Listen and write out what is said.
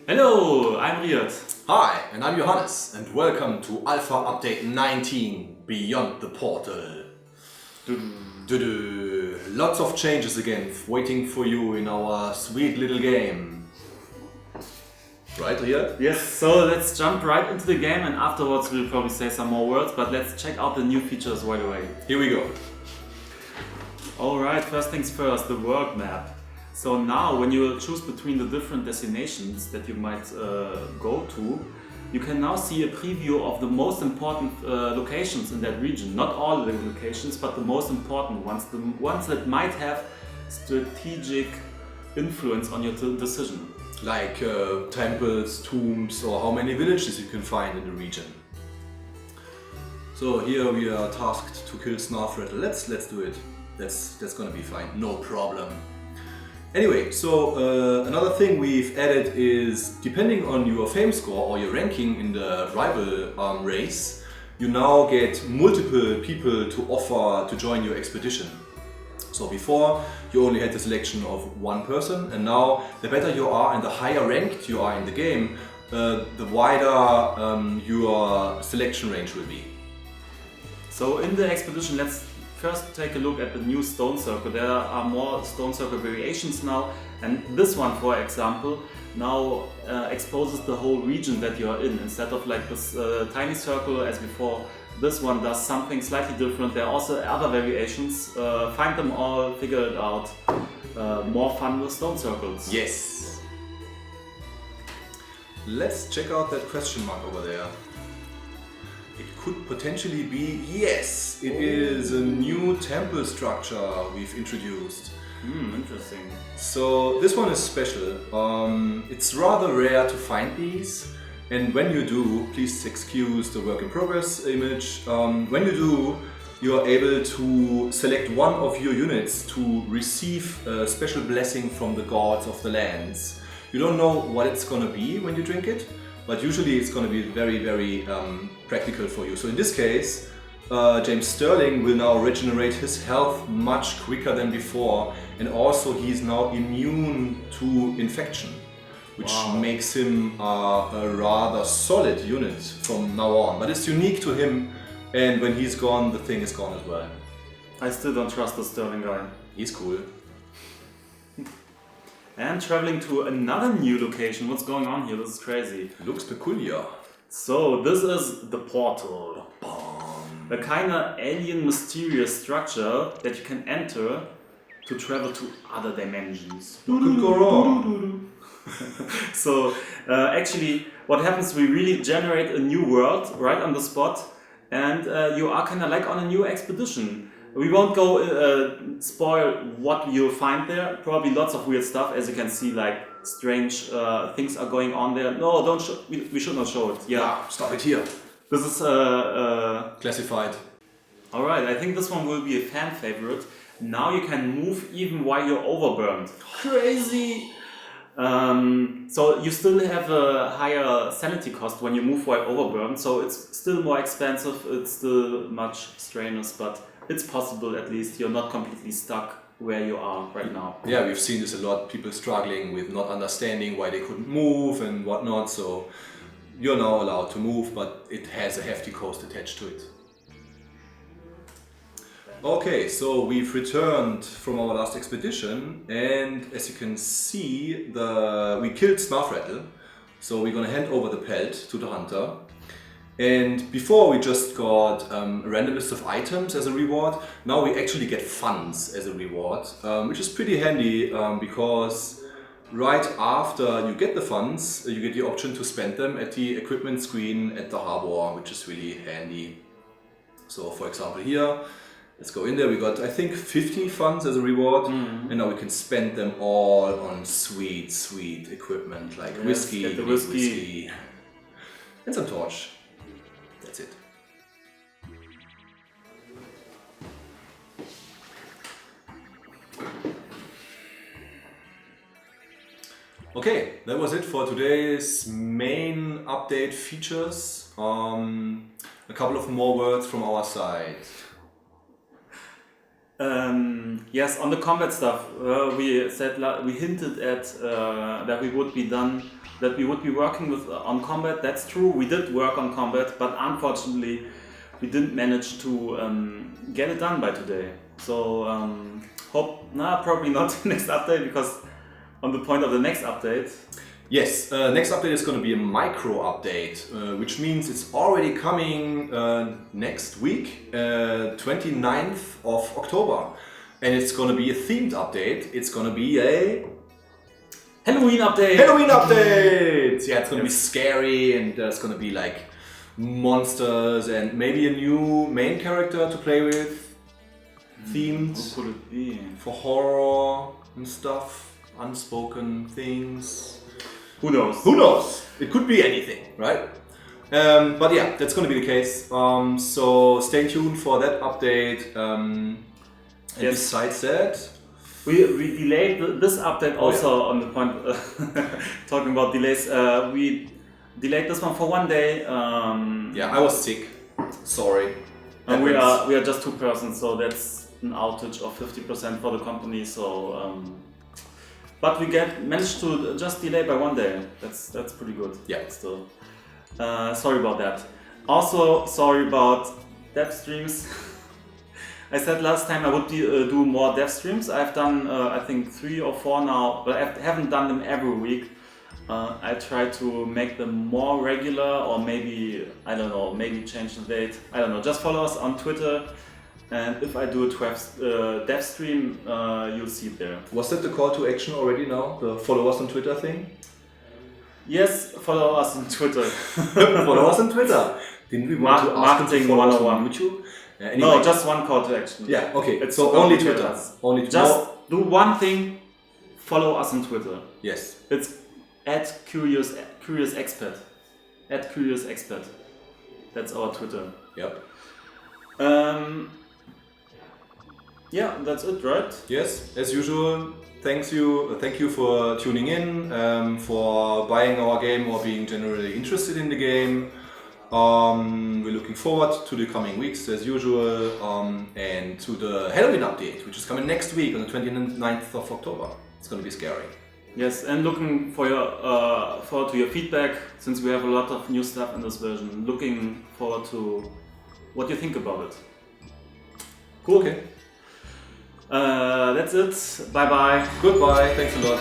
Hello, I'm Riot. Hi, and I'm Johannes, and welcome to Alpha Update 19, Beyond the Portal. Lots of changes again, waiting for you in our sweet little game. Right, Riot? Yes, so let's jump right into the game and afterwards we'll probably say some more words, but let's check out the new features right away. Here we go. Alright, first things first, the world map. So now when you choose between the different destinations that you might go to, you can now see a preview of the most important locations in that region. Not all the locations, but the most important ones, the ones that might have strategic influence on your decision. Like temples, tombs, or how many villages you can find in the region. So here we are tasked to kill Snarfrettle. Let's do it. That's gonna be fine, no problem. Anyway, so another thing we've added is, depending on your fame score or your ranking in the rival race, you now get multiple people to offer to join your expedition. So before you only had the selection of one person, and now the better you are and the higher ranked you are in the game, the wider your selection range will be. So in the expedition, let's first take a look at the new stone circle. There are more stone circle variations now, and this one, for example, now exposes the whole region that you are in. Instead of like this tiny circle as before, this one does something slightly different. There are also other variations. Find them all, figure it out. More fun with stone circles. Yes! Let's check out that question mark over there. It could potentially be, yes, it is a new temple structure we've introduced. Interesting. So this one is special. It's rather rare to find these, and when you do, please excuse the work in progress image. When you do, you are able to select one of your units to receive a special blessing from the gods of the lands. You don't know what it's gonna be when you drink it, but usually it's going to be very practical for you. So in this case, James Sterling will now regenerate his health much quicker than before, and also he's now immune to infection, which makes him a rather solid unit from now on. But it's unique to him, and when he's gone, the thing is gone as well. I still don't trust the Sterling guy. He's cool. And traveling to another new location. What's going on here? This is crazy. Looks peculiar. So this is the portal. A kind of alien mysterious structure that you can enter to travel to other dimensions. What could go wrong? So actually what happens, we really generate a new world right on the spot, and you are kind of like on a new expedition. We won't go spoil what you'll find there. Probably lots of weird stuff, as you can see, like strange things are going on there. No, don't show. We should not show it. Yeah, Stop it here. this is Classified. all right. I think this one will be a fan favorite. Now you can move even while you're overburned. Crazy. So you still have a higher sanity cost when you move while overburned. So it's still more expensive. It's still much strenuous, but it's possible at least. You're not completely stuck where you are right now. Yeah, we've seen this a lot, people struggling with not understanding why they couldn't move and whatnot, so you're now allowed to move, but it has a hefty cost attached to it. Okay, so we've returned from our last expedition, and as you can see, we killed Snarfrettle, so we're gonna hand over the pelt to the hunter. And before we just got a random list of items as a reward, now we actually get funds as a reward, which is pretty handy because right after you get the funds, you get the option to spend them at the equipment screen at the harbor, which is really handy. So for example here, let's go in there, we got I think 50 funds as a reward, and now we can spend them all on sweet equipment like whiskey, and some torch. That's it. Okay, that was it for today's main update features. A couple of more words from our side. Yes, on the combat stuff, we said we hinted at that we would be working on combat. That's true. We did work on combat, but unfortunately, we didn't manage to get it done by today. So probably not next update, because on the point of the next update. Yes, next update is going to be a micro update, which means it's already coming next week, 29th of October. And it's going to be a themed update. It's going to be a Halloween update! Halloween update! Yeah, it's going to be scary, and there's going to be like monsters and maybe a new main character to play with. Themed. What could it be? For horror and stuff, unspoken things. Who knows? Who knows? It could be anything, right? But yeah, that's going to be the case. So stay tuned for that update. And Yes. besides that, We delayed this update also on the point, talking about delays. We delayed this one for one day. yeah, I was sick. Sorry. And we are just 2 persons, so that's an outage of 50% for the company. So, but we managed to just delay by one day. That's pretty good. Yeah. Still, sorry about that. Also, sorry about dev streams. I said last time I would do more dev streams. I've done I think 3 or 4 now, but I haven't done them every week. I try to make them more regular, or maybe, I don't know, maybe change the date. I don't know, just follow us on Twitter, and if I do a dev stream, you'll see it there. Was that the call to action already now? The follow us on Twitter thing? Yes, follow us on Twitter. Follow us on Twitter. Didn't we want to ask them to follow us on 101. YouTube? Anyway. No, just one call to action. Yeah, okay. It's so only Twitter. Only Just do one thing, follow us on Twitter. Yes. It's @curious expert. @curious expert. That's our Twitter. Yep. Yeah, that's it, right? Yes, as usual. Thank you for tuning in, for buying our game or being generally interested in the game. We're looking forward to the coming weeks as usual, and to the Halloween update, which is coming next week on the 29th of October. It's going to be scary. Yes, and looking forward to your feedback, since we have a lot of new stuff in this version. Looking forward to what you think about it. Cool. Okay. That's it. Bye bye. Goodbye. Thanks a lot.